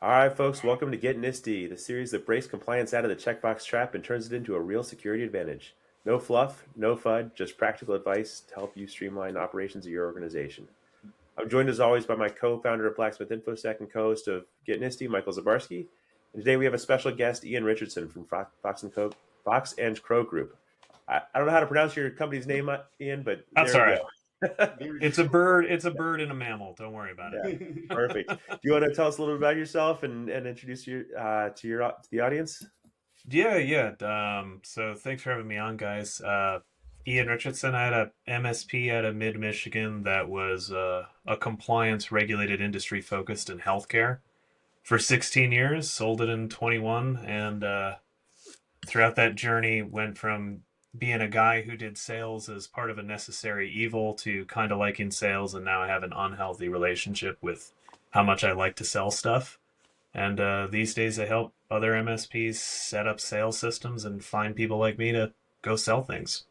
All right, folks, welcome to Get NIST, the series that breaks compliance out of the checkbox trap and turns it into a real security advantage. No fluff, no FUD, just practical advice to help you streamline operations of your organization. I'm joined as always by my co-founder of Blacksmith InfoSec and co-host of Get NIST, Michael Zabarski. And today we have a special guest, Ian Richardson from Fox and Crow Group. I don't know how to pronounce your company's name, Ian, but That's there all we right. go. It's a bird. It's a bird and a mammal. Don't worry about Yeah, it. perfect. Do you want to tell us a little bit about yourself and introduce your to the audience? Yeah. So thanks for having me on, guys. Ian Richardson. I had a MSP out of Mid Michigan that was a compliance regulated industry focused in healthcare for 16 years. Sold it in 21, and throughout that journey, went from being a guy who did sales as part of a necessary evil to kind of liking sales, and now I have an unhealthy relationship with how much I like to sell stuff. And these days, I help other MSPs set up sales systems and find people like me to go sell things.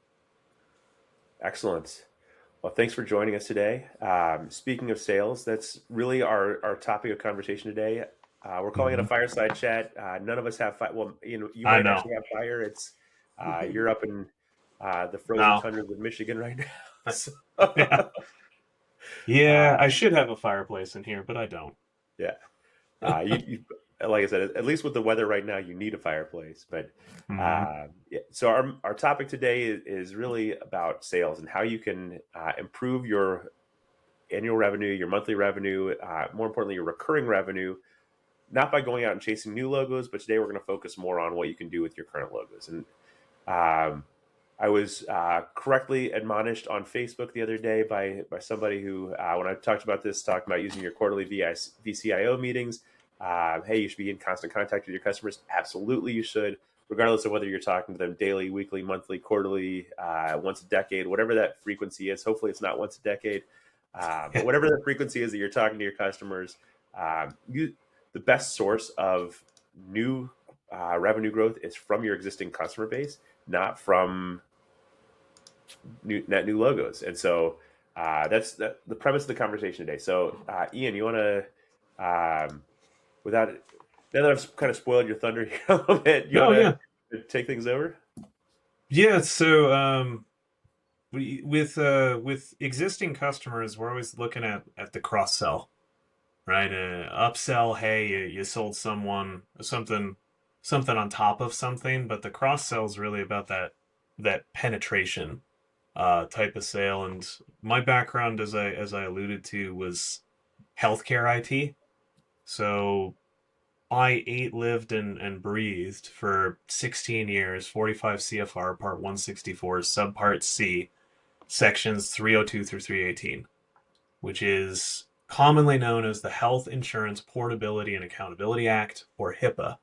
Excellent. Well, thanks for joining us today. Speaking of sales, that's really our topic of conversation today. We're calling it a Hmm. fireside chat. None of us have fire. Well, you I might know. actually have fire. It's you're up in the frozen No. tundras of Michigan right now. So, Yeah. Yeah. uh, I should have a fireplace in here, but I don't. yeah. Like I said, at least with the weather right now, you need a fireplace. But Hmm. yeah, so our topic today is really about sales and how you can improve your annual revenue, your monthly revenue, more importantly, your recurring revenue, not by going out and chasing new logos, but today we're going to focus more on what you can do with your current logos. And um, I was correctly admonished on Facebook the other day by somebody who, when I talked about this, talked about using your quarterly VCIO meetings. Hey, you should be in constant contact with your customers. Absolutely, you should, regardless of whether you're talking to them daily, weekly, monthly, quarterly, once a decade, whatever that frequency is. Hopefully, it's not once a decade, but whatever the frequency is that you're talking to your customers, the best source of new revenue growth is from your existing customer base, not from net new logos. And so that's the premise of the conversation today. So, Ian, you want to, without now that I've kind of spoiled your thunder here a little bit, you want Oh yeah. to take things over? Yeah. So with existing customers, we're always looking at the cross sell, right? Upsell, hey, you sold someone something on top of something, but the cross sell is really about that penetration type of sale. And my background, as I alluded to, was healthcare IT. So I ate, lived, and breathed for 16 years, 45 CFR, Part 164, Subpart C, Sections 302 through 318, which is commonly known as the Health Insurance Portability and Accountability Act, or HIPAA.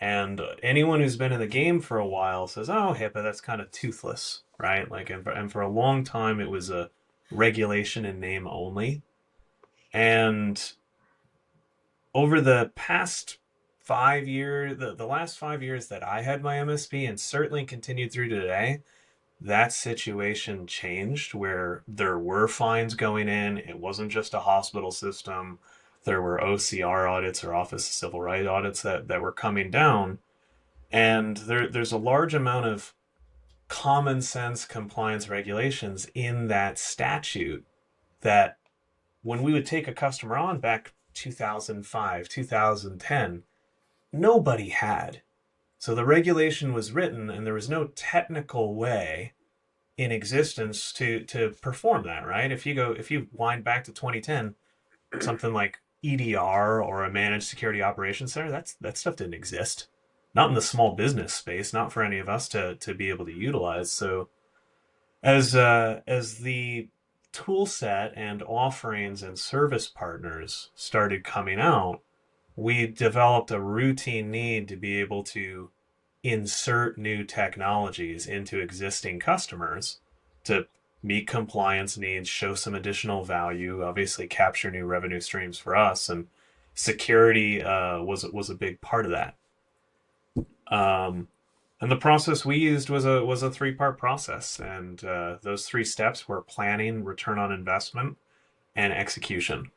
And anyone who's been in the game for a while says, "Oh, HIPAA, that's kind of toothless," right? Like, and for a long time, it was a regulation in name only. And over the past 5 years, the last 5 years that I had my MSP, and certainly continued through today, that situation changed where there were fines going in. It wasn't just a hospital system. There were OCR audits, or Office of Civil Rights audits, that were coming down. And there's a large amount of common sense compliance regulations in that statute that when we would take a customer on back 2005, 2010, nobody had. So the regulation was written, and there was no technical way in existence to perform that, right? If you wind back to 2010, something like EDR or a managed security operations center, that stuff didn't exist. Not in the small business space, not for any of us to be able to utilize. So as the tool set and offerings and service partners started coming out, we developed a routine need to be able to insert new technologies into existing customers to meet compliance needs, show some additional value, obviously capture new revenue streams for us, and security was a big part of that. Um, and the process we used was a three-part process, and those three steps were planning, return on investment, and execution.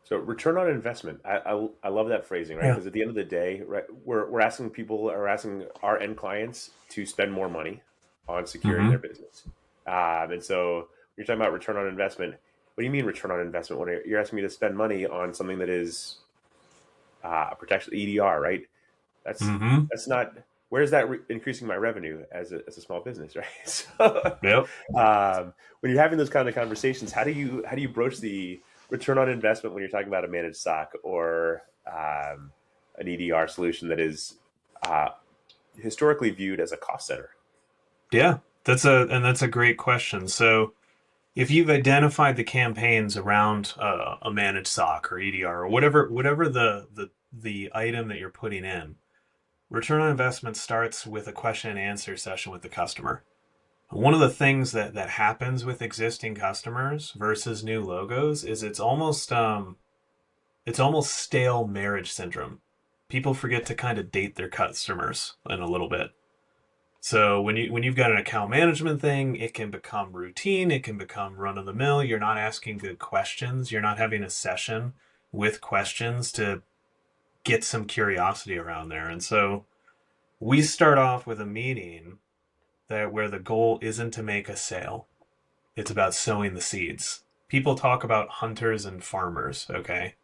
So return on investment. I love that phrasing, right? Yeah. Because at the end of the day, right, we're asking people or asking our end clients to spend more money on securing their Mm-hmm. business. And so you're talking about return on investment. What do you mean return on investment? When you're asking me to spend money on something that is a protection EDR, right? That's Mm-hmm. that's not. Where is that increasing my revenue as a small business, right? So, Yep. when you're having those kind of conversations, how do you broach the return on investment when you're talking about a managed SOC or an EDR solution that is uh, historically viewed as a cost center? Yeah. That's a great question. So if you've identified the campaigns around a managed SOC or EDR or whatever the item that you're putting in, return on investment starts with a question and answer session with the customer. One of the things that happens with existing customers versus new logos is it's almost stale marriage syndrome. People forget to kind of date their customers in a little bit. So when you've got an account management thing, it can become routine, it can become run of the mill. You're not asking good questions. You're not having a session with questions to get some curiosity around there. And so we start off with a meeting that where the goal isn't to make a sale. It's about sowing the seeds. People talk about hunters and farmers, okay?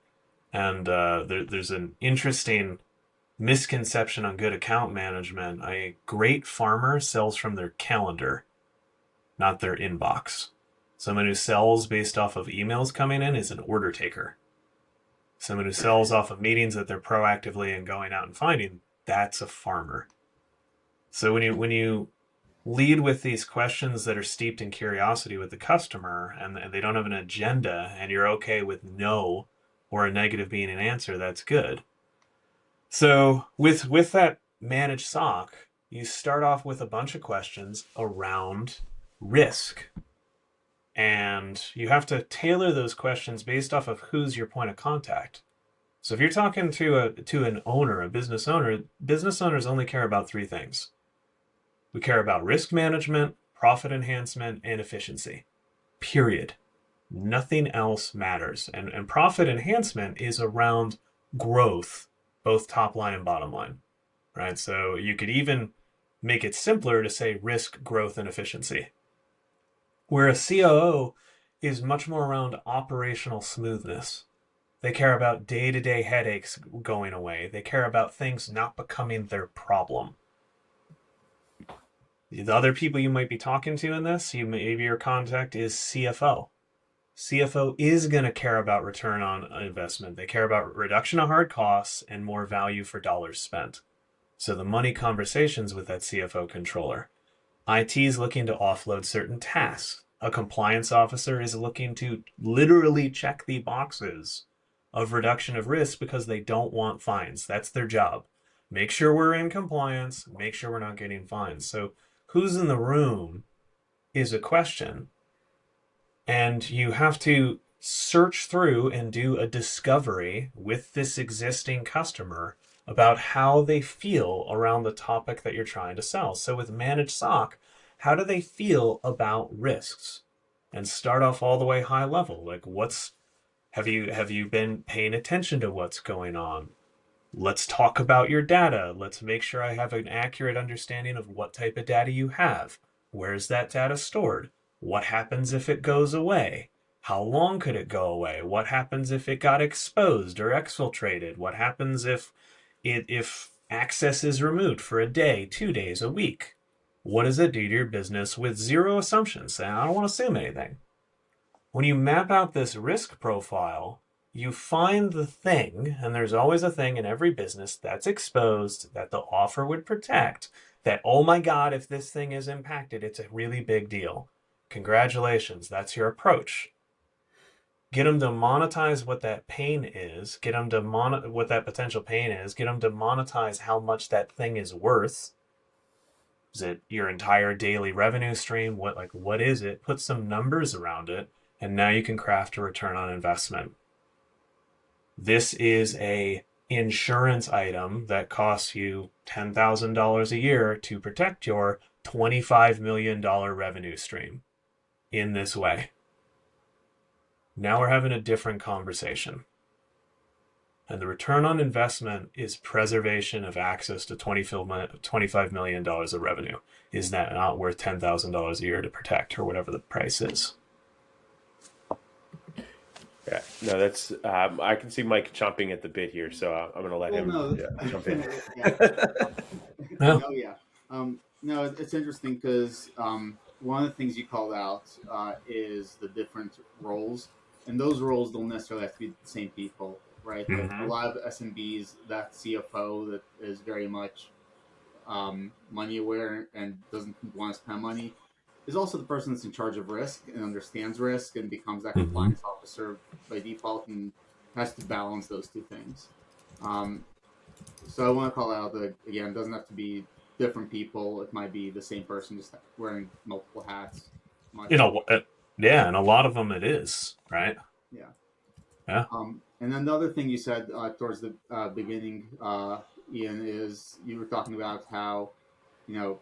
And there's an interesting misconception on good account management. A great farmer sells from their calendar, not their inbox. Someone who sells based off of emails coming in is an order taker. Someone who sells off of meetings that they're proactively and going out and finding, that's a farmer. So when you lead with these questions that are steeped in curiosity with the customer and they don't have an agenda and you're okay with no or a negative being an answer, that's good. So with that managed SOC, you start off with a bunch of questions around risk. And you have to tailor those questions based off of who's your point of contact. So if you're talking to an owner, a business owner, business owners only care about three things. We care about risk management, profit enhancement, and efficiency. Period. Nothing else matters. And profit enhancement is around growth, both top line and bottom line, right? So you could even make it simpler to say risk, growth, and efficiency. Where a COO is much more around operational smoothness. They care about day to day headaches going away. They care about things not becoming their problem. The other people you might be talking to in this, maybe your contact is CFO. CFO is going to care about return on investment. They care about reduction of hard costs and more value for dollars spent. So the money conversations with that CFO controller. IT is looking to offload certain tasks. A compliance officer is looking to literally check the boxes of reduction of risk because they don't want fines. That's their job. Make sure we're in compliance, make sure we're not getting fines. So, who's in the room is a question. And you have to search through and do a discovery with this existing customer about how they feel around the topic that you're trying to sell. So with managed SOC, how do they feel about risks? And start off all the way high level. Like what's have you been paying attention to what's going on? Let's talk about your data. Let's make sure I have an accurate understanding of what type of data you have. Where's that data stored? What happens if it goes away? How long could it go away? What happens if it got exposed or exfiltrated? What happens if access is removed for a day, 2 days, a week? What does it do to your business with zero assumptions? And I don't want to assume anything. When you map out this risk profile, you find the thing, and there's always a thing in every business that's exposed that the offer would protect. That, oh my God, if this thing is impacted, it's a really big deal. Congratulations, that's your approach. Get them to monetize what that pain is, get them to what that potential pain is, get them to monetize how much that thing is worth. Is it your entire daily revenue stream? What is it? Put some numbers around it, and now you can craft a return on investment. This is a insurance item that costs you $10,000 a year to protect your $25 million revenue stream in this way. Now we're having a different conversation. And the return on investment is preservation of access to $25 million of revenue. Is that not worth $10,000 a year to protect, or whatever the price is? Yeah, no, that's I can see Mike chomping at the bit here, so I'm going to let Well, him no, jump in. yeah, No. no, yeah. No, it's interesting because one of the things you called out is the different roles, and those roles don't necessarily have to be the same people, right? Like a Mm-hmm. lot of SMBs, that CFO that is very much money aware and doesn't want to spend money is also the person that's in charge of risk and understands risk and becomes that Mm-hmm. compliance officer by default and has to balance those two things. Um, so I want to call out that again, it doesn't have to be different people. It might be the same person just wearing multiple hats. You Much, know, yeah, and a lot of them it is, right? yeah. Yeah. And then the other thing you said towards the beginning, Ian, is you were talking about how you know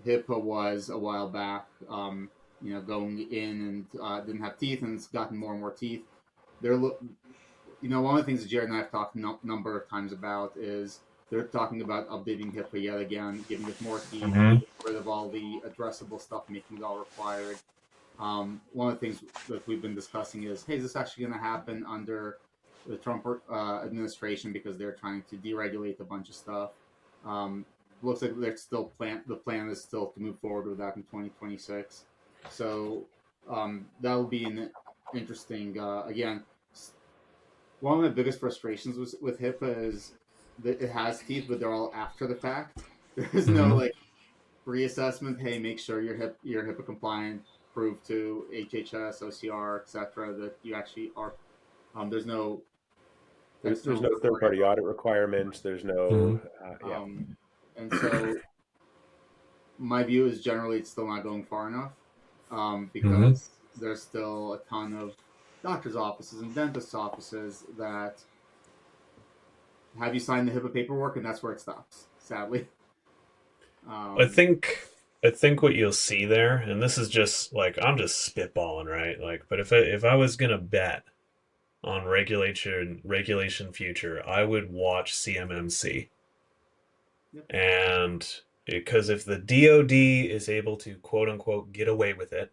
HIPAA was a while back, going in and didn't have teeth, and it's gotten more and more teeth. They're, one of the things that Jared and I have talked number of times about is they're talking about updating HIPAA yet again, giving it more teeth, Mm-hmm. getting rid of all the addressable stuff, making it all required. One of the things that we've been discussing is, hey, is this actually going to happen under the Trump administration because they're trying to deregulate a bunch of stuff? Um, Looks like they're still the plan is still to move forward with that in 2026. So that'll be an interesting. Again, one of my biggest frustrations with HIPAA is that it has teeth, but they're all after the fact. There's no Mm-hmm. like reassessment. Hey, make sure you're HIPAA compliant. Prove to HHS, OCR, etc. that you actually are. There's no There's external no third reporting. party audit requirements. There's Mm-hmm. no, yeah. Um, and so my view is generally it's still not going far enough Mm-hmm. because there's still a ton of doctors' offices and dentists' offices that have you sign the HIPAA paperwork, and that's where it stops. Sadly, I um, think I think what you'll see there, and this is just like I'm just spitballing, right? Like, but if I was gonna bet on regulation future, I would watch CMMC. yep, And because if the DoD is able to quote unquote get away with it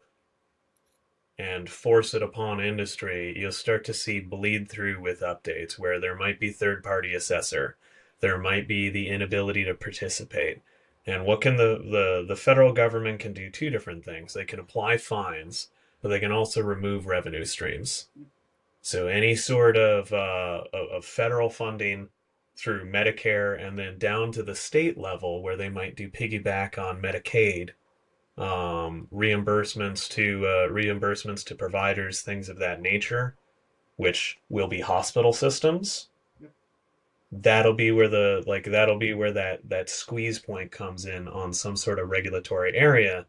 and force it upon industry, you'll start to see bleed through with updates where there might be third party assessor, there might be the inability to participate. And what can the federal government can do two different things. They can apply fines, but they can also remove revenue streams. So any sort of federal funding through Medicare and then down to the state level where they might do piggyback on Medicaid, reimbursements to providers, things of that nature, which will be hospital systems. yep, That'll be where that squeeze point comes in on some sort of regulatory area.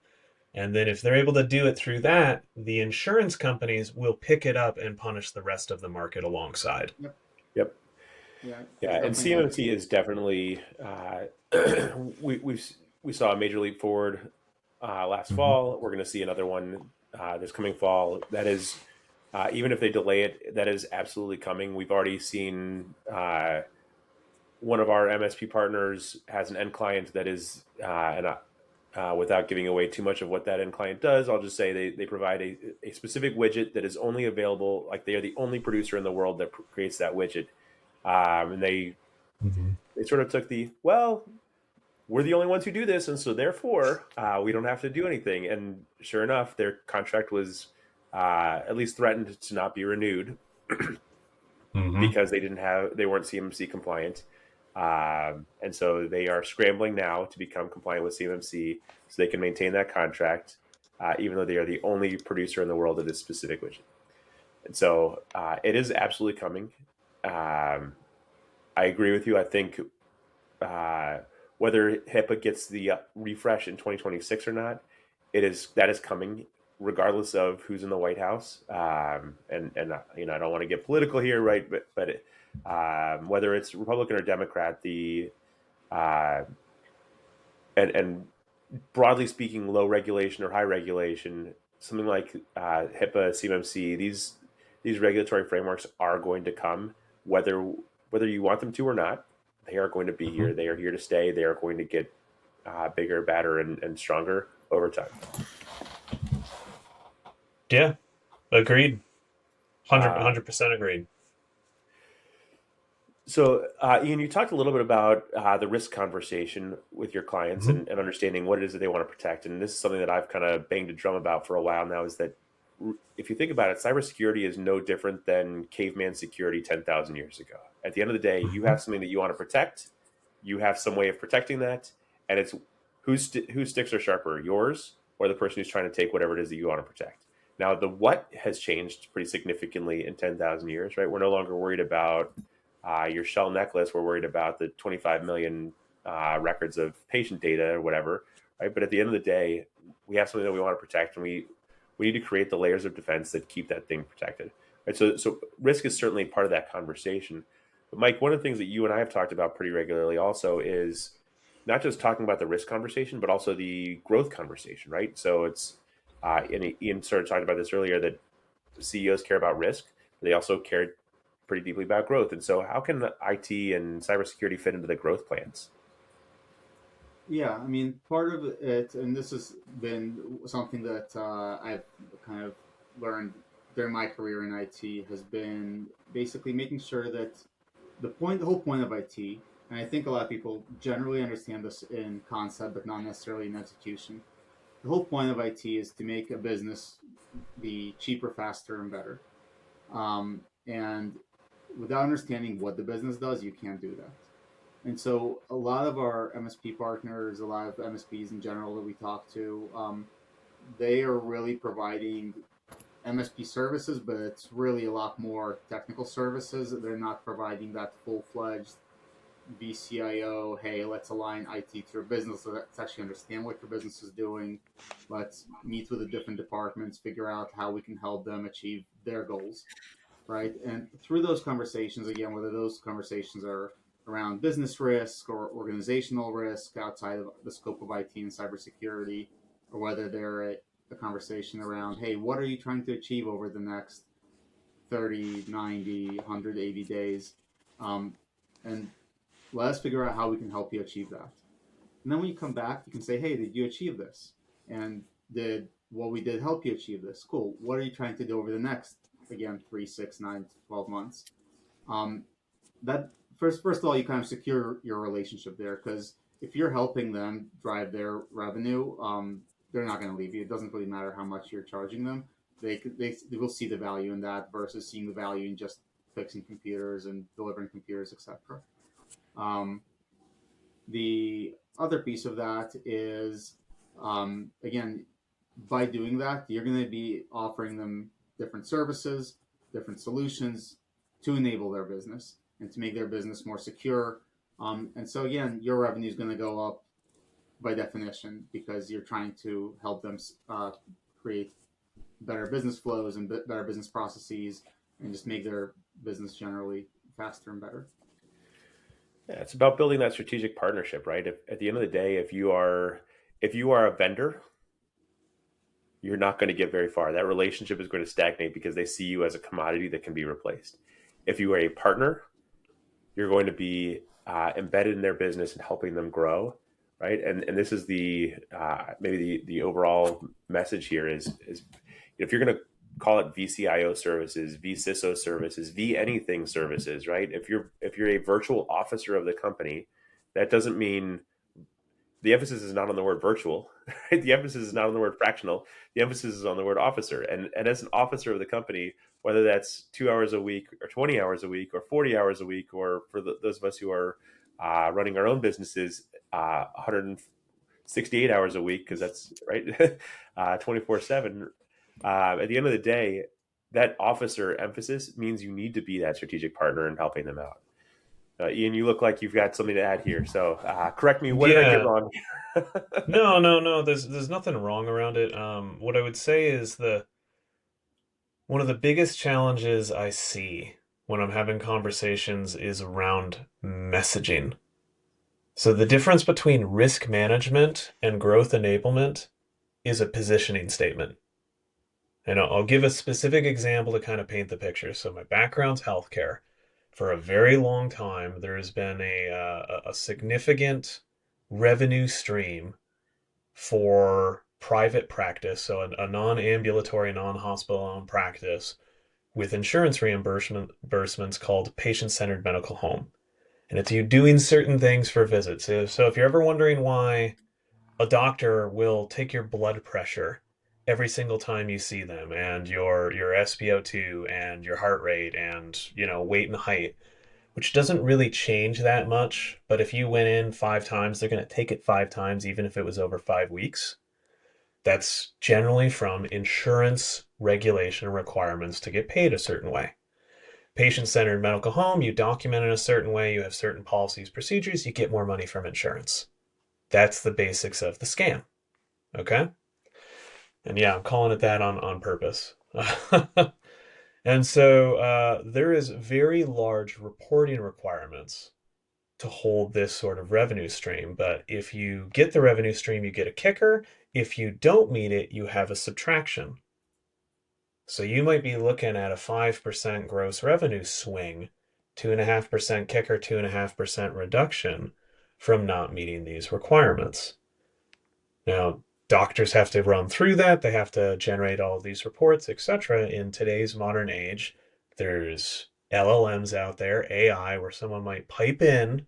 And then if they're able to do it through that, the insurance companies will pick it up and punish the rest of the market alongside. yep, Yep. yeah. It's Yeah. And definitely an CMMC is definitely, we saw a major leap forward last Mm-hmm. fall. We're going to see another one this coming fall. That is, even if they delay it, that is absolutely coming. We've already seen one of our MSP partners has an end client that is, without giving away too much of what that end client does, I'll just say they provide a specific widget that is only available, like they are the only producer in the world that creates that widget. And Mm-hmm. they sort of took well, we're the only ones who do this, and so therefore we don't have to do anything. And sure enough, their contract was at least threatened to not be renewed Mm-hmm. because they weren't CMMC compliant. And so they are scrambling now to become compliant with CMMC so they can maintain that contract, even though they are the only producer in the world of this specific widget. And so it is absolutely coming. I agree with you. I think whether HIPAA gets the refresh in 2026 or not, that is coming regardless of who's in the White House. And I don't want to get political here, right? Whether it's Republican or Democrat, the uh, and broadly speaking, low regulation or high regulation, something like HIPAA, CMMC, these regulatory frameworks are going to come, whether you want them to or not. They are going to be Mhm. here. They are here to stay. They are going to get bigger, badder, and stronger over time. Yeah, agreed. Uh, 100% agreed. So, Ian, you talked a little bit about the risk conversation with your clients Mhm. and understanding what it is that they want to protect. And this is something that I've kind of banged a drum about for a while now is that if you think about it, cybersecurity is no different than caveman security 10,000 years ago. At the end of the day, you Mhm. have something that you want to protect, you have some way of protecting that, and it's whose sticks are sharper, yours or the person who's trying to take whatever it is that you want to protect. Now, the what has changed pretty significantly in 10,000 years, right? We're no longer worried about your shell necklace. We're worried about the 25 million records of patient data or whatever, right? But at the end of the day, we have something that we want to protect, and we need to create the layers of defense that keep that thing protected. Right? So risk is certainly part of that conversation. But Mike, one of the things that you and I have talked about pretty regularly also is not just talking about the risk conversation, but also the growth conversation, right? So it's and Ian started talking about this earlier that CEOs care about risk, but they also care pretty deeply about growth. And so, how can IT and cybersecurity fit into the growth plans? Yeah, I mean, part of it, and this has been something that I've kind of learned during my career in IT, has been basically making sure that the whole point of IT, and I think a lot of people generally understand this in concept, but not necessarily in execution. The whole point of IT is to make a business be cheaper, faster, and better. And without understanding what the business does, you can't do that. And so a lot of our MSP partners, a lot of MSPs in general that we talk to, they are really providing MSP services, but it's really a lot more technical services. They're not providing that full fledged VCIO, hey, let's align IT to your business so let's actually understand what your business is doing. Let's meet with the different departments, figure out how we can help them achieve their goals, right? And through those conversations, again, whether those conversations are around business risk or organizational risk outside of the scope of IT and cybersecurity, or whether they're a conversation around, hey, what are you trying to achieve over the next 30, 90, 180 days? And let us figure out how we can help you achieve that. And then when you come back, you can say, hey, did you achieve this? And did what we did help you achieve this? Cool. What are you trying to do over the next, again, 3, 6, 9, 12 months? Um, that first of all, you kind of secure your relationship there because if you're helping them drive their revenue, they're not going to leave you. It doesn't really matter how much you're charging them. They will see the value in that versus seeing the value in just fixing computers and delivering computers, etc. Um, the other piece of that is, again, by doing that, you're going to be offering them different services, different solutions to enable their business and to make their business more secure. And so, again, your revenue is going to go up by definition because you're trying to help them create better business flows and better business processes and just make their business generally faster and better. Yeah, it's about building that strategic partnership, right? If, at the end of the day, if you are a vendor, you're not going to get very far. That relationship is going to stagnate because they see you as a commodity that can be replaced. If you are a partner, you're going to be embedded in their business and helping them grow, right? And this is the maybe the overall message here is if you're going to call it VCIO services, VCISO services, V anything services, right? If you're a virtual officer of the company, that doesn't mean the emphasis is not on the word virtual, right? The emphasis is not on the word fractional. The emphasis is on the word officer. And as an officer of the company, whether that's 2 hours a week or 20 hours a week or 40 hours a week, or for those of us who are running our own businesses, 168 hours a week, because that's right, 24/7. At the end of the day, that officer emphasis means you need to be that strategic partner in helping them out. Ian, you look like you've got something to add here. So correct me. What did I get Yeah. wrong? No, no, no. There's nothing wrong around it. What I would say is the one of the biggest challenges I see when I'm having conversations is around messaging. So the difference between risk management and growth enablement is a positioning statement. And I'll give a specific example to kind of paint the picture. So my background's healthcare. For a very long time, there has been a significant revenue stream for private practice, so a non-ambulatory, non-hospital owned practice with insurance reimbursements called patient-centered medical home. And it's you doing certain things for visits. So if you're ever wondering why a doctor will take your blood pressure every single time you see them, and your SpO2 and your heart rate and weight and height, which doesn't really change that much, but if you went in 5 times, they're going to take it 5 times even if it was over 5 weeks. That's generally from insurance regulation requirements to get paid a certain way. Patient-centered medical home, you document in a certain way, you have certain policies, procedures, you get more money from insurance. That's the basics of the scam. Okay? And yeah, I'm calling it that on purpose. And so there is very large reporting requirements to hold this sort of revenue stream. But if you get the revenue stream, you get a kicker. If you don't meet it, you have a subtraction. So you might be looking at a 5% gross revenue swing, 2.5% kicker, 2.5% reduction from not meeting these requirements. Now, doctors have to run through that. They have to generate all of these reports, etc. In today's modern age, there's LLMs out there, AI, where someone might pipe in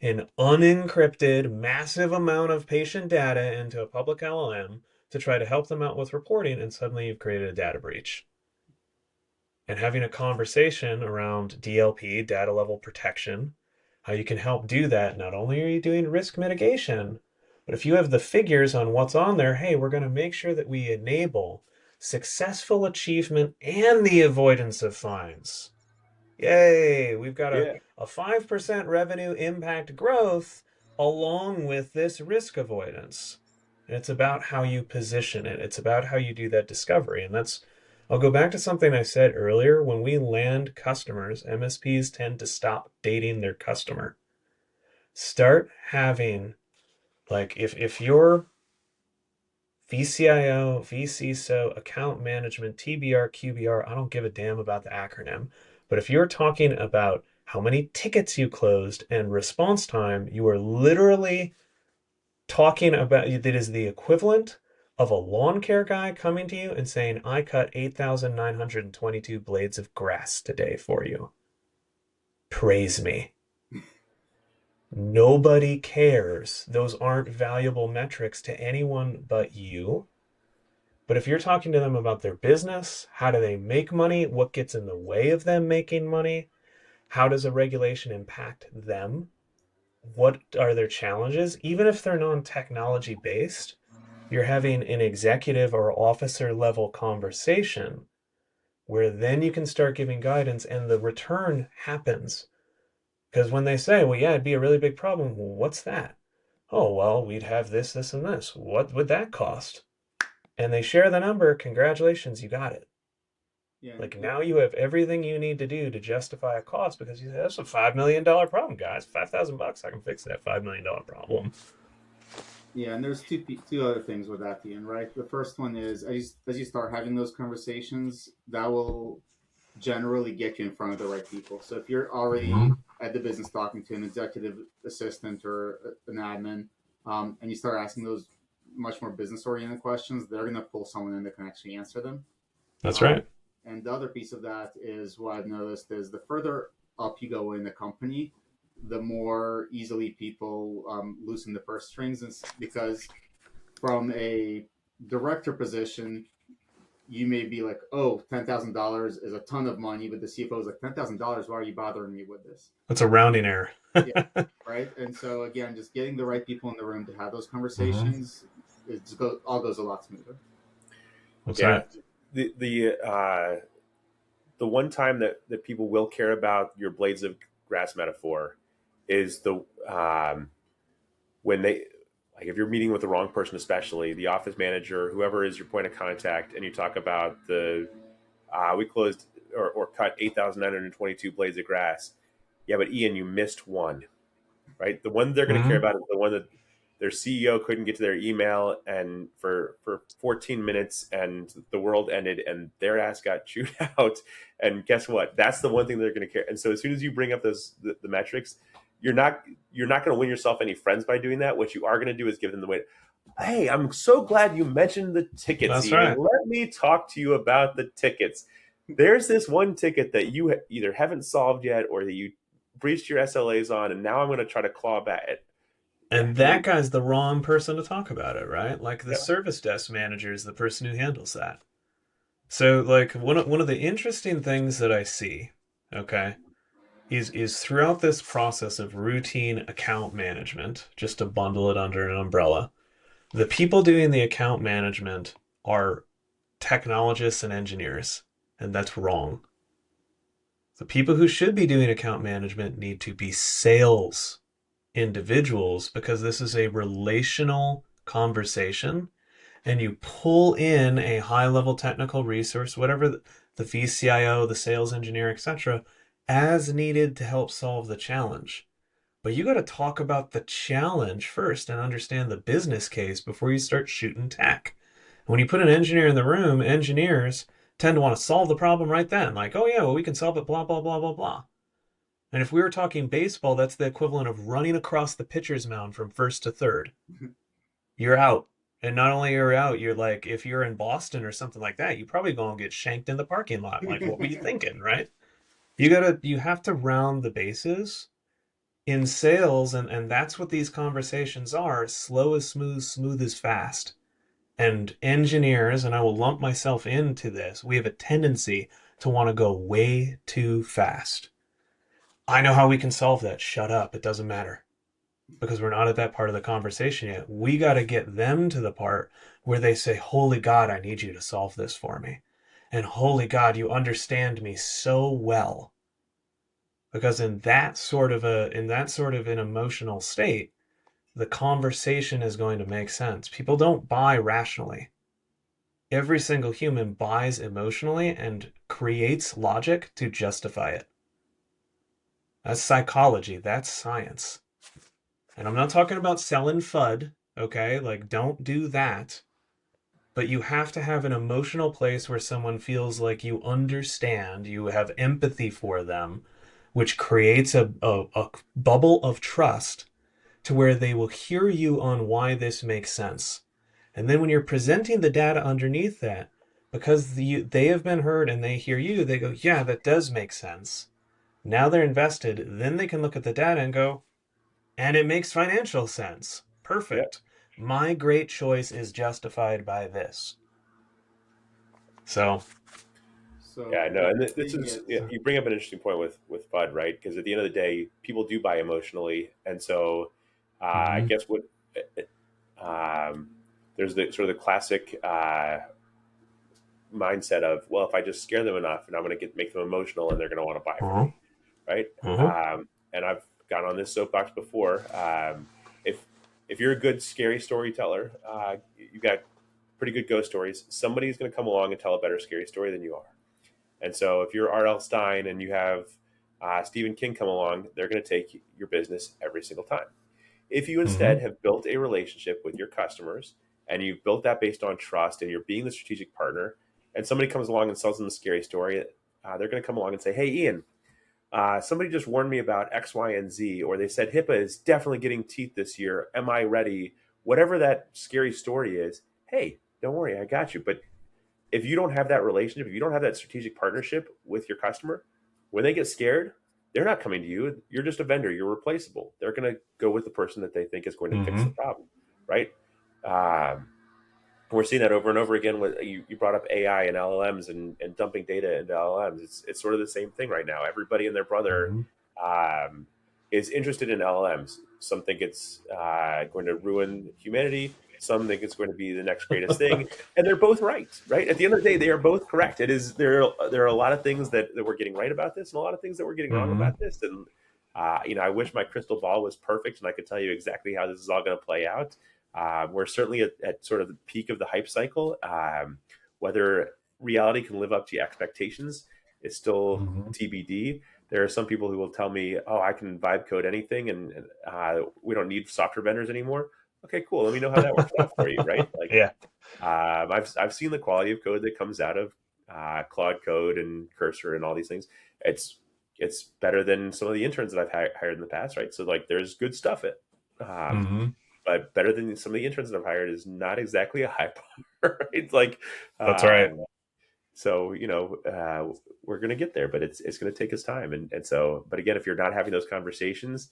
an unencrypted massive amount of patient data into a public LLM to try to help them out with reporting, and suddenly you've created a data breach. And having a conversation around DLP, data level protection, how you can help do that. Not only are you doing risk mitigation, but if you have the figures on what's on there, hey, we're going to make sure that we enable successful achievement and the avoidance of fines. Yay, we've got Yeah. a 5% revenue impact growth along with this risk avoidance. And it's about how you position it. It's about how you do that discovery. And I'll go back to something I said earlier. When we land customers, MSPs tend to stop dating their customer. Start having, like, if you're VCIO, VCSO, account management, TBR, QBR, I don't give a damn about the acronym. But if you're talking about how many tickets you closed and response time, you are literally talking about that is the equivalent of a lawn care guy coming to you and saying, I cut 8,922 blades of grass today for you. Praise me. Nobody cares. Those aren't valuable metrics to anyone but you. But if you're talking to them about their business, how do they make money? What gets in the way of them making money? How does a regulation impact them? What are their challenges? Even if they're non-technology based, you're having an executive or officer level conversation where then you can start giving guidance and the return happens. Because when they say, well, yeah, it'd be a really big problem. Well, what's that? Oh, well, we'd have this, this, and this. What would that cost? And they share the number. Congratulations, you got it. Yeah, Like now you have everything you need to do to justify a cost because you say, that's a $5 million problem, guys. $5,000, I can fix that $5 million problem. yeah, and there's two other things with that, Ian. Right. The first one is as you start having those conversations, that will generally get you in front of the right people. So if you're already at the business talking to an executive assistant or an admin, and you start asking those much more business oriented questions, they're going to pull someone in that can actually answer them. That's Um, right. and the other piece of that is what I've noticed is the further up you go in the company, the more easily people loosen the purse strings, because from a director position, you may be like, oh, $10,000 is a ton of money, but the CFO is like, $10,000. Why are you bothering me with this? That's a rounding error. Yeah, right. And so again, just getting the right people in the room to have those Mhm. conversations, all goes a lot smoother. That's Yeah. right. The one time that people will care about your blades of grass metaphor is the when they, like, if you're meeting with the wrong person, especially the office manager, whoever is your point of contact, and you talk about the we closed or cut 8,922 blades of grass. Yeah, but Ian, you missed one, right? The one they're going to care Mhm. about is the one their CEO couldn't get to their email and for 14 minutes and the world ended and their ass got chewed out. And guess what? That's the one thing they're going to care. And so as soon as you bring up the metrics, you're not going to win yourself any friends by doing that. What you are going to do is give them the way. Hey, I'm so glad you mentioned the tickets. That's Ian. right. Let me talk to you about the tickets. There's this one ticket that you either haven't solved yet or that you breached your SLAs on, and now I'm going to try to claw back at. And that guy's the wrong person to talk about it, right? Like the Yeah. service desk manager is the person who handles that. So like one of the interesting things that I see, okay, is throughout this process of routine account management, just to bundle it under an umbrella, the people doing the account management are technologists and engineers, and that's wrong. The people who should be doing account management need to be sales individuals because this is a relational conversation and you pull in a high level technical resource, whatever the VCIO, the sales engineer, etc., as needed to help solve the challenge. But you got to talk about the challenge first and understand the business case before you start shooting tech. When you put an engineer in the room, engineers tend to want to solve the problem right then. Like, oh yeah, well, we can solve it, blah, blah, blah, blah, blah. And if we were talking baseball, that's the equivalent of running across the pitcher's mound from first to third. You're out. And not only are you out, you're like, if you're in Boston or something like that, you probably go and get shanked in the parking lot. Like, what were you thinking, right? You have to round the bases in sales, and that's what these conversations are. Slow is smooth, smooth is fast. And engineers, and I will lump myself into this, we have a tendency to want to go way too fast. I know how we can solve that. Shut up. It doesn't matter. Because we're not at that part of the conversation yet. We got to get them to the part where they say, holy God, I need you to solve this for me. And holy God, you understand me so well. Because in that sort of an emotional state, the conversation is going to make sense. People don't buy rationally. Every single human buys emotionally and creates logic to justify it. That's psychology. That's science. And I'm not talking about selling FUD, okay? Like, don't do that. But you have to have an emotional place where someone feels like you understand, you have empathy for them, which creates a bubble of trust to where they will hear you on why this makes sense. And then when you're presenting the data underneath that, because they have been heard and they hear you, they go, yeah, that does make sense. Now they're invested. Then they can look at the data and go, and it makes financial sense. Perfect. Yeah. My great choice is justified by this. So Yeah, no, and this taking is it. you bring up an interesting point with FUD, right? Because at the end of the day, people do buy emotionally, and so I guess what um, there's the sort of the classic mindset of, well, if I just scare them enough, and I'm going to make them emotional, and they're going to want to buy from me, right? And I've gone on this soapbox before. If you're a good scary storyteller, you've got pretty good ghost stories. Somebody's going to come along and tell a better scary story than you are. And so if you're R.L. Stein and you have Stephen King come along, they're going to take your business every single time. If you instead have built a relationship with your customers and you've built that based on trust and you're being the strategic partner, and somebody comes along and sells them a scary story, they're going to come along and say, hey, Ian, somebody just warned me about X, Y, and Z, or they said HIPAA is definitely getting teeth this year. Am I ready? Whatever that scary story is, hey, don't worry, I got you. But if you don't have that relationship, if you don't have that strategic partnership with your customer, when they get scared, they're not coming to you. You're just a vendor. You're replaceable. They're going to go with the person that they think is going to fix the problem, right? We're seeing that over and over again. With you brought up AI and LLMs and dumping data into LLMs. It's sort of the same thing right now. Everybody and their brother is interested in LLMs. Some think it's going to ruin humanity. Some think it's going to be the next greatest thing, and they're both right. Right at the end of the day, they are both correct. It is there are a lot of things that we're getting right about this, and a lot of things that we're getting wrong about this. And I wish my crystal ball was perfect and I could tell you exactly how this is all going to play out. We're certainly at sort of the peak of the hype cycle. Whether reality can live up to expectations is still TBD. There are some people who will tell me, "Oh, I can vibe code anything, and we don't need software vendors anymore." Okay, cool. Let me know how that works out for you, right? Like, Yeah. I've seen the quality of code that comes out of Claude Code and Cursor and all these things. It's better than some of the interns that I've hired in the past, right? So like, there's good stuff Hmm. but better than some of the interns that I've hired is not exactly a high bar, right? Like, That's right. so we're gonna get there, but it's gonna take us time, and so, but again, if you're not having those conversations,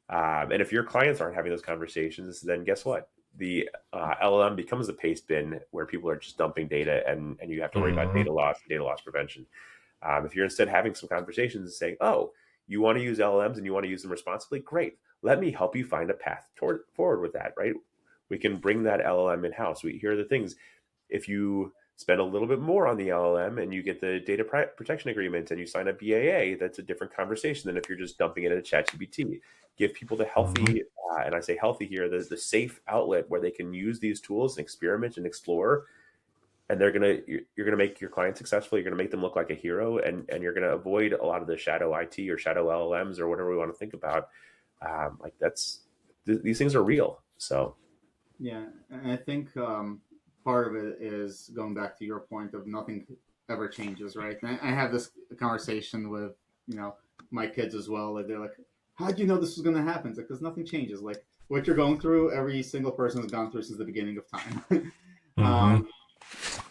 and if your clients aren't having those conversations, then guess what? The LLM becomes a paste bin where people are just dumping data, and you have to worry about Hmm. data loss prevention. If you're instead having some conversations and saying, "Oh, you want to use LLMs and you want to use them responsibly, great. Let me help you find a path forward with that." Right? We can bring that LLM in house. Here are the things. If you spend a little bit more on the LLM and you get the data protection agreement and you sign a BAA, that's a different conversation than if you're just dumping it into ChatGPT. Give people the Hmm. healthy, and I say healthy here, the safe outlet where they can use these tools and experiment and explore. And you're gonna make your client successful. You're gonna make them look like a hero, and you're gonna avoid a lot of the shadow IT or shadow LLMs or whatever we want to think about. Like these things are real. So Yeah, and I think part of it is going back to your point of nothing ever changes, right? And I have this conversation with you know my kids as well. Like they're like, "How do you know this was going to happen?" It's like, because nothing changes. Like what you're going through, every single person has gone through since the beginning of time. Hmm. um,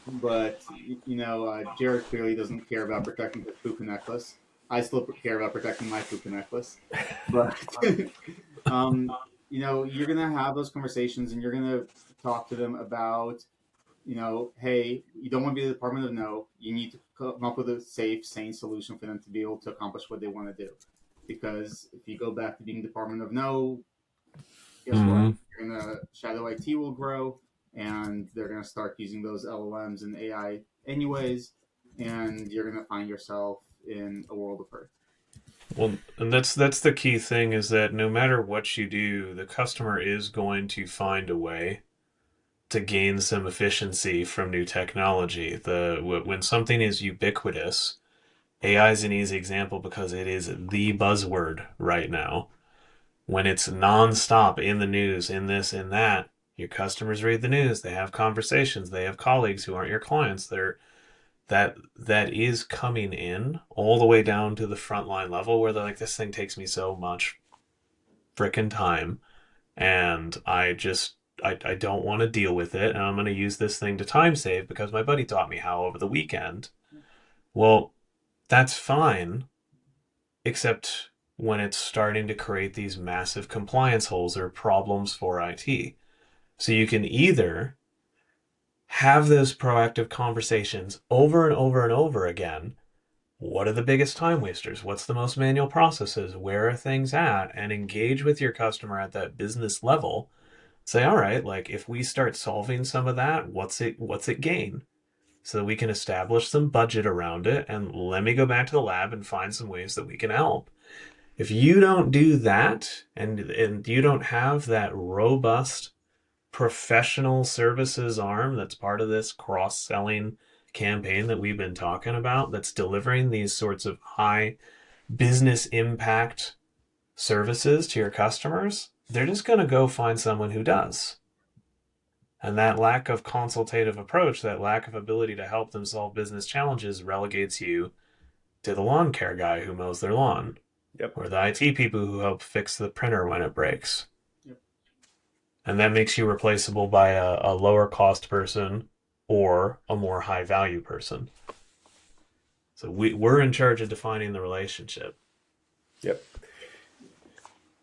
but Jared clearly doesn't care about protecting his puka necklace. I still care about protecting my puka necklace, but um, you're gonna have those conversations, and you're gonna talk to them about, hey, you don't want to be the Department of No. You need to come up with a safe, sane solution for them to be able to accomplish what they want to do. Because if you go back to being Department of No, guess what? Hmm. You're gonna shadow IT will grow, and they're gonna start using those LLMs and AI anyways, and you're gonna find yourself in a world of hurt. Well, and that's the key thing is that no matter what you do, the customer is going to find a way to gain some efficiency from new technology. When something is ubiquitous, AI is an easy example because it is the buzzword right now. When it's nonstop in the news, in this, in that, your customers read the news, they have conversations, they have colleagues who aren't your clients. That is coming in all the way down to the frontline level where they're like, this thing takes me so much frickin' time, and I don't want to deal with it, and I'm going to use this thing to time save because my buddy taught me how over the weekend. Well, that's fine, except when it's starting to create these massive compliance holes or problems for IT. So you can either have those proactive conversations over and over and over again. What are the biggest time wasters? What's the most manual processes? Where are things at? And engage with your customer at that business level. Say, all right, like if we start solving some of that, what's it gain? So that we can establish some budget around it, and let me go back to the lab and find some ways that we can help. If you don't do that, and you don't have that robust professional services arm that's part of this cross-selling campaign that we've been talking about, that's delivering these sorts of high business impact services to your customers, they're just going to go find someone who does. And that lack of consultative approach, that lack of ability to help them solve business challenges, relegates you to the lawn care guy who mows their lawn, yep, or the IT people who help fix the printer when it breaks. Yep. And that makes you replaceable by a lower cost person or a more high value person. So we're in charge of defining the relationship. yep.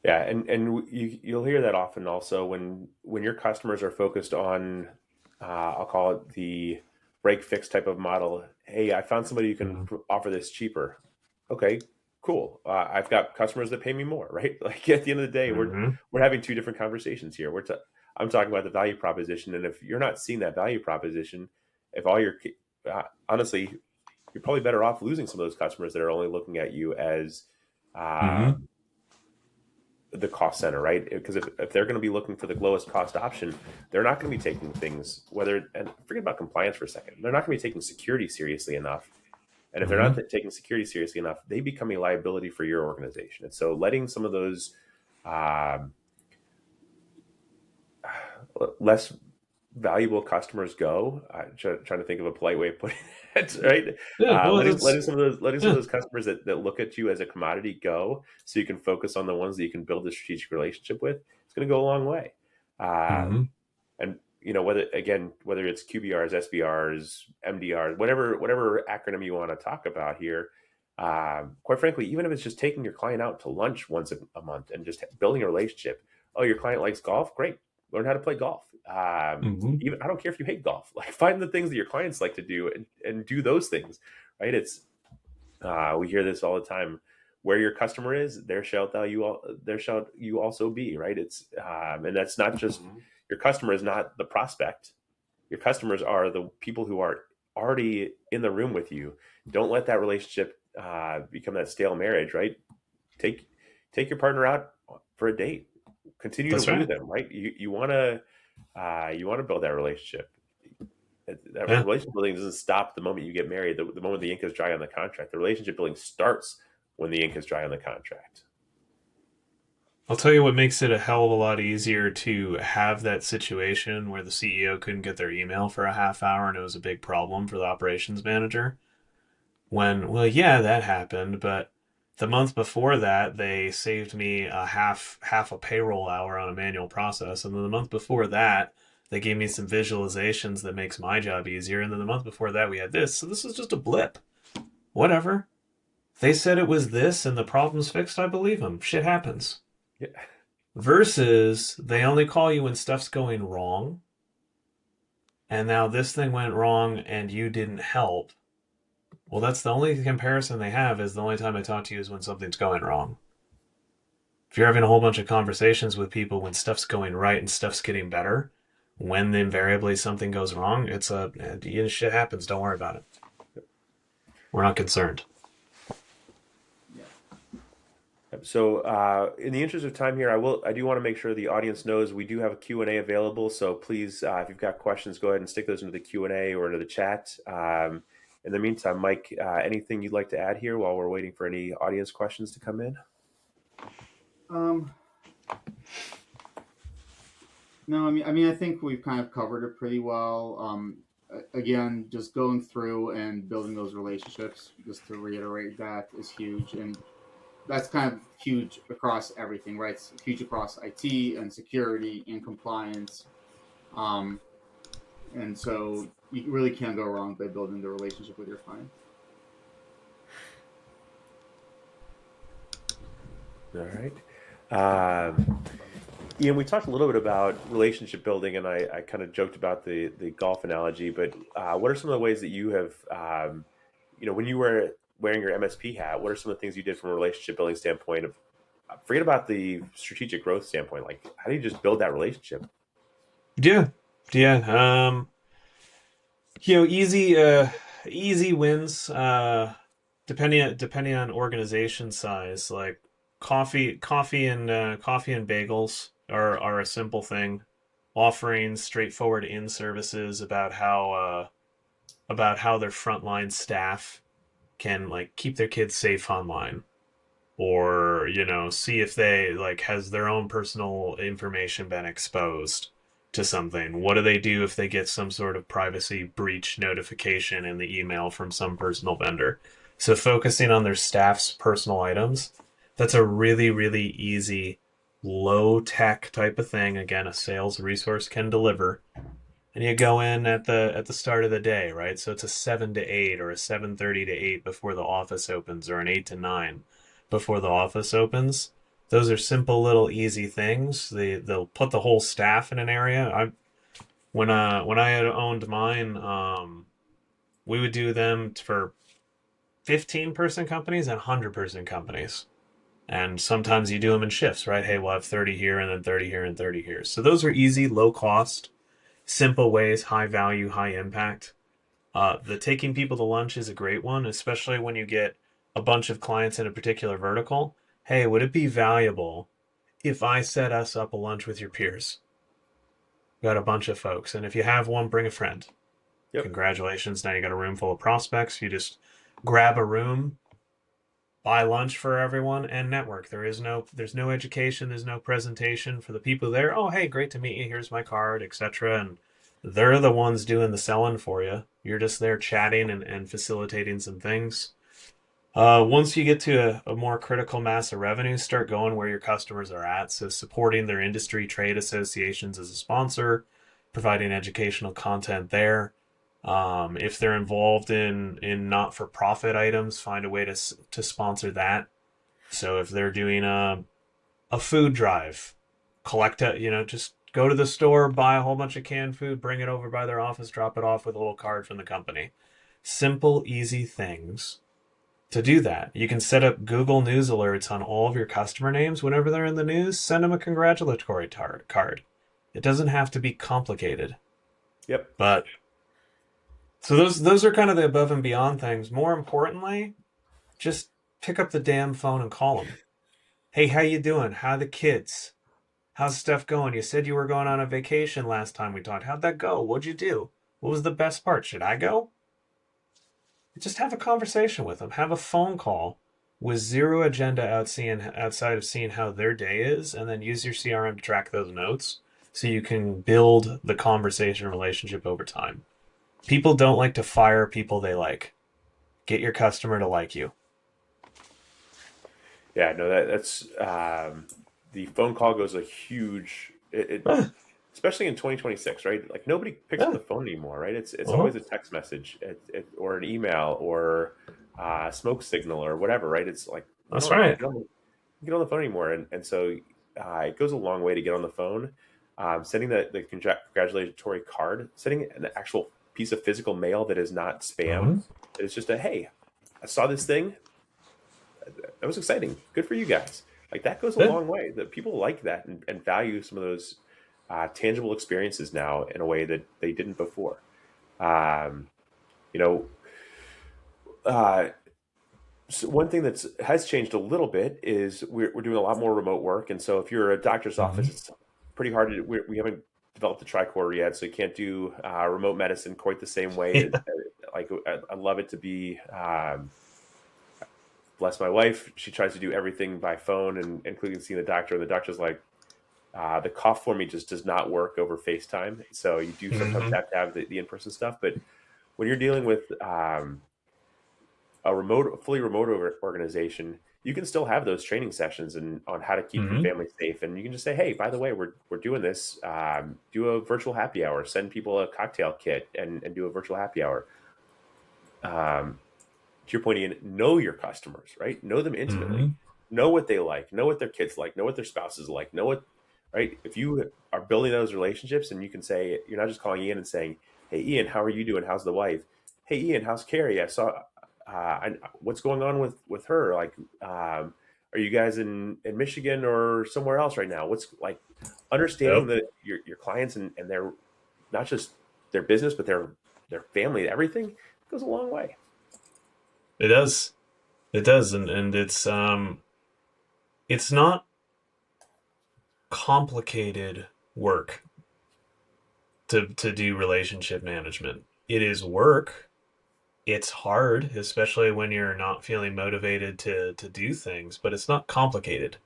Yeah, and you'll hear that often also when your customers are focused on, I'll call it the break fix type of model. Hey, I found somebody who can Mm-hmm. offer this cheaper. Okay, cool. I've got customers that pay me more, right? Like at the end of the day, Mm-hmm. we're having two different conversations here. I'm talking about the value proposition, and if you're not seeing that value proposition, if all your honestly, you're probably better off losing some of those customers that are only looking at you as uh, Mm-hmm. the cost center, right? Because if they're going to be looking for the lowest cost option, they're not going to be taking things, and forget about compliance for a second. They're not going to be taking security seriously enough. And if they're not Mm-hmm. taking security seriously enough, they become a liability for your organization. And so letting some of those, um, less valuable customers go. Trying to think of a polite way of putting it, right? Yeah, well, Letting some of yeah. those customers that look at you as a commodity go, so you can focus on the ones that you can build a strategic relationship with. It's going to go a long way. Hmm. And whether it's QBRs, SBRs, MDRs, whatever acronym you want to talk about here. Quite frankly, even if it's just taking your client out to lunch once a month and just building a relationship. Oh, your client likes golf? Great. Learn how to play golf. Hmm. Even I don't care if you hate golf. Like, find the things that your clients like to do and do those things. Right? It's we hear this all the time. Where your customer is, there shall you also be. Right? It's and that's not just your customer is not the prospect. Your customers are the people who are already in the room with you. Don't let that relationship become that stale marriage. Right? Take take your partner out for a date. Continue to That's woo right. them. Right? You want to build that relationship. That Yeah. relationship building doesn't stop the moment you get married. The moment the ink is dry on the contract, the relationship building starts when the ink is dry on the contract. I'll tell you what makes it a hell of a lot easier to have that situation where the CEO couldn't get their email for a half hour and it was a big problem for the operations manager. When, well, yeah, that happened, but the month before that, they saved me a half a payroll hour on a manual process, and then the month before that, they gave me some visualizations that makes my job easier, and then the month before that, we had this. So this is just a blip. Whatever. They said it was this, and the problem's fixed. I believe them. Shit happens. Yeah. Versus they only call you when stuff's going wrong, and now this thing went wrong and you didn't help. Well, that's the only comparison they have is the only time I talk to you is when something's going wrong. If you're having a whole bunch of conversations with people when stuff's going right and stuff's getting better, when invariably something goes wrong, it's shit happens. Don't worry about it. We're not concerned. So, in the interest of time here, I do want to make sure the audience knows we do have a Q&A available. So please, if you've got questions, go ahead and stick those into the Q&A or into the chat. In the meantime, Mike, anything you'd like to add here while we're waiting for any audience questions to come in? No, I think we've kind of covered it pretty well. Again, just going through and building those relationships, just to reiterate, that is huge, and that's kind of huge across everything, right? It's huge across IT and security and compliance, and so you really can't go wrong by building the relationship with your client. All right. Ian, we talked a little bit about relationship building, and I kind of joked about the golf analogy. But what are some of the ways that you have, when you were wearing your MSP hat, what are some of the things you did from a relationship building standpoint? Forget about the strategic growth standpoint. Like, how do you just build that relationship? Yeah, yeah. Easy wins. Depending on organization size, like coffee and bagels are a simple thing. Offering straightforward in services about how their frontline staff can like keep their kids safe online, or see if they like has their own personal information been exposed to something. What do they do if they get some sort of privacy breach notification in the email from some personal vendor? So focusing on their staff's personal items, that's a really, really easy, low tech type of thing. Again, a sales resource can deliver. And you go in at the start of the day, right? So it's a 7 to 8 or a 7:30 to 8 before the office opens, or an 8 to 9 before the office opens. Those are simple little easy things. They'll put the whole staff in an area. When I had owned mine, we would do them for 15-person companies and 100-person companies. And sometimes you do them in shifts, right? Hey, we'll have 30 here and then 30 here and 30 here. So those are easy, low cost, simple ways, high value, high impact. The taking people to lunch is a great one, especially when you get a bunch of clients in a particular vertical. Hey, would it be valuable if I set us up a lunch with your peers? Got a bunch of folks, and if you have one, bring a friend. Yep. Congratulations, now you got a room full of prospects. You just grab a room, buy lunch for everyone and network. There's no education, there's no presentation for the people there. Oh, hey, great to meet you. Here's my card, etc. And they're the ones doing the selling for you. You're just there chatting and facilitating some things. Once you get to a more critical mass of revenue, start going where your customers are at. So supporting their industry trade associations as a sponsor, providing educational content there. If they're involved in not-for-profit items, find a way to sponsor that. So if they're doing a food drive, just go to the store, buy a whole bunch of canned food, bring it over by their office, drop it off with a little card from the company. Simple, easy things to do that. You can set up Google News alerts on all of your customer names. Whenever they're in the news, send them a congratulatory card. It doesn't have to be complicated. Yep. But so those are kind of the above and beyond things. More importantly, just pick up the damn phone and call them. Hey, how you doing? How are the kids? How's stuff going? You said you were going on a vacation last time we talked. How'd that go? What'd you do? What was the best part? Should I go? Just have a conversation with them. Have a phone call with zero agenda outside of seeing how their day is, and then use your CRM to track those notes so you can build the conversation relationship over time. People don't like to fire people they like. Get your customer to like you. Yeah, no, that's the phone call goes a huge, especially in 2026, right? Like nobody picks up the phone anymore, right? It's always a text message or an email or a smoke signal or whatever, right? It's like That's right. get on the phone anymore, and so it goes a long way to get on the phone. Sending the congratulatory card, sending an actual piece of physical mail that is not spam. It's just a hey, I saw this thing. That was exciting. Good for you guys. Like that goes a long way. That people like that and value some of those tangible experiences now in a way that they didn't before. Um, you know, so one thing that has changed a little bit is we're doing a lot more remote work, and so if you're a doctor's office, it's pretty hard to. We haven't developed the tricorder yet, so you can't do remote medicine quite the same way. Like I love it to be. Bless my wife, she tries to do everything by phone and including seeing the doctor. And the doctor's like, the cough for me just does not work over FaceTime. So you do sometimes have to have the in-person stuff. But when you're dealing with a fully remote organization, you can still have those training sessions and on how to keep your family safe. And you can just say, hey, by the way, we're doing this. Do a virtual happy hour. Send people a cocktail kit and do a virtual happy hour. To your point, Ian, know your customers, right? Know them intimately. Know what they like. Know what their kids like. Know what their spouses like. Know what, right? If you are building those relationships and you can say, you're not just calling Ian and saying, hey, Ian, how are you doing? How's the wife? Hey, Ian, how's Carrie? I saw, what's going on with her? Like, are you guys in Michigan or somewhere else right now? What's like understanding that your clients and their, not just their business, but their family, everything goes a long way. It does. And it's not complicated work to do relationship management. It is work. It's hard, especially when you're not feeling motivated to do things, but it's not complicated.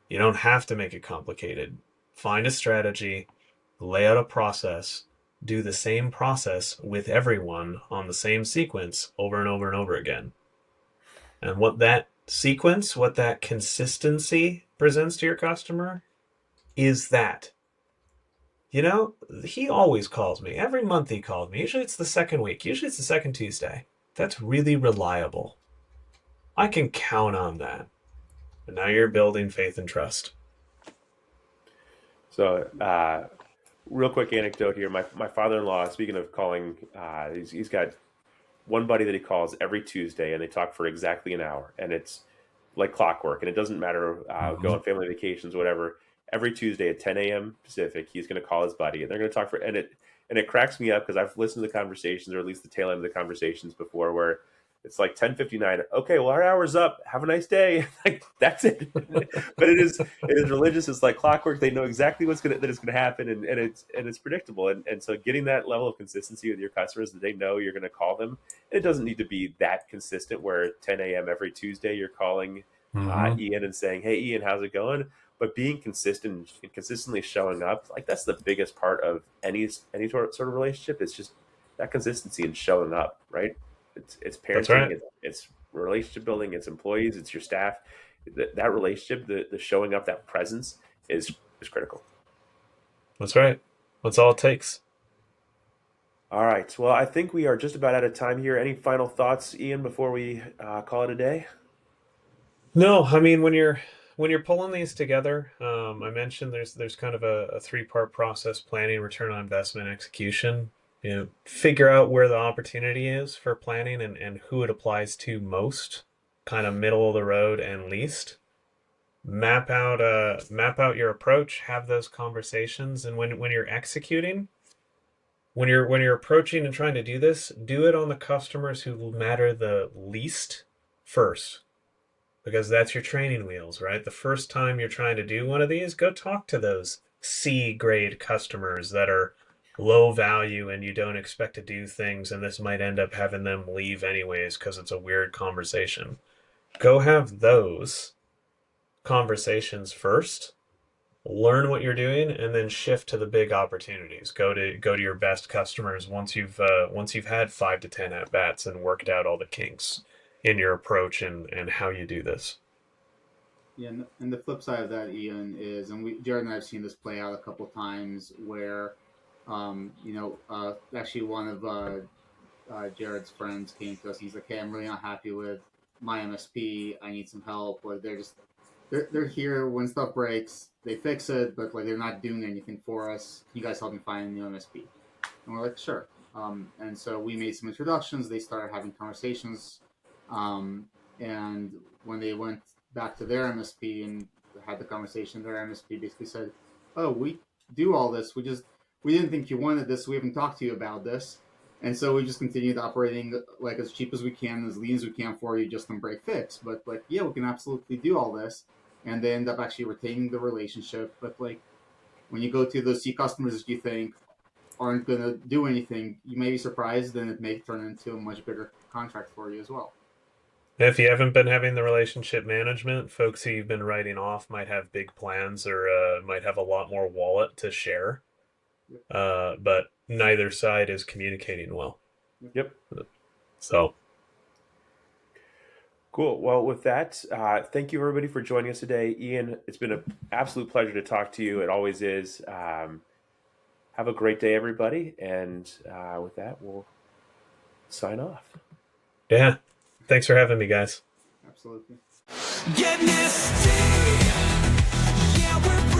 You don't have to make it complicated. Find a strategy, lay out a process, do the same process with everyone on the same sequence over and over and over again. And what that sequence, what that consistency presents to your customer is that. You know, he always calls me. Every month he called me. Usually it's the second week. Usually it's the second Tuesday. That's really reliable. I can count on that. And now you're building faith and trust. So, real quick anecdote here. My father-in-law, speaking of calling, he's got one buddy that he calls every Tuesday, and they talk for exactly an hour, and it's like clockwork. And it doesn't matter go on family vacations, whatever. Every Tuesday at 10 a.m. Pacific, he's going to call his buddy, and they're going to talk and it cracks me up because I've listened to the conversations, or at least the tail end of the conversations before, where It's like 10:59. Okay, well, our hour's up. Have a nice day. Like that's it. But it is religious. It's like clockwork. They know exactly that is gonna happen, and it's predictable. And so getting that level of consistency with your customers that they know you're gonna call them. And it doesn't need to be that consistent where 10 a.m. every Tuesday you're calling Ian and saying, "Hey, Ian, how's it going?" But being consistent and consistently showing up, like that's the biggest part of any sort of relationship. It's just that consistency and showing up, right? It's That's parenting, right. it's relationship building, it's employees, it's your staff. That relationship, the showing up, that presence is critical. That's right. That's all it takes. All right. Well, I think we are just about out of time here. Any final thoughts, Ian, before we call it a day? No, I mean when you're pulling these together, I mentioned there's kind of a three-part process: planning, return on investment, execution. Figure out where the opportunity is for planning and who it applies to most, kind of middle of the road and least. Map out your approach, have those conversations, and when you're executing, when you're approaching and trying to do this, do it on the customers who matter the least first, because that's your training wheels, right? The first time you're trying to do one of these, go talk to those C grade customers that are low value and you don't expect to do things, and this might end up having them leave anyways because it's a weird conversation. Go have those conversations first, learn what you're doing, and then shift to the big opportunities. Go to your best customers once you've had 5 to 10 at bats and worked out all the kinks in your approach and how you do this. Yeah, and the flip side of that, Ian, is, and Jared and I have seen this play out a couple times where, actually one of Jared's friends came to us and he's like, "Hey, I'm really not happy with my MSP. I need some help." Or they're here when stuff breaks, they fix it, but like they're not doing anything for us. Can you guys help me find a new MSP? And we're like, sure. And so we made some introductions. They started having conversations. And when they went back to their MSP and had the conversation, their MSP basically said, "Oh, we do all this. We didn't think you wanted this. So we haven't talked to you about this." And so we just continued operating like as cheap as we can, as lean as we can for you, just on break fix. But like, yeah, we can absolutely do all this. And they end up actually retaining the relationship. But like, when you go to those C customers that you think aren't going to do anything, you may be surprised, and it may turn into a much bigger contract for you as well. If you haven't been having the relationship management, folks who you've been writing off might have big plans or might have a lot more wallet to share. But neither side is communicating well. Yep. So cool. Well, with that, thank you everybody for joining us today. Ian, it's been an absolute pleasure to talk to you. It always is. Have a great day, everybody. And with that, we'll sign off. yeah, thanks for having me, guys. Absolutely. Get misty. Yeah, we're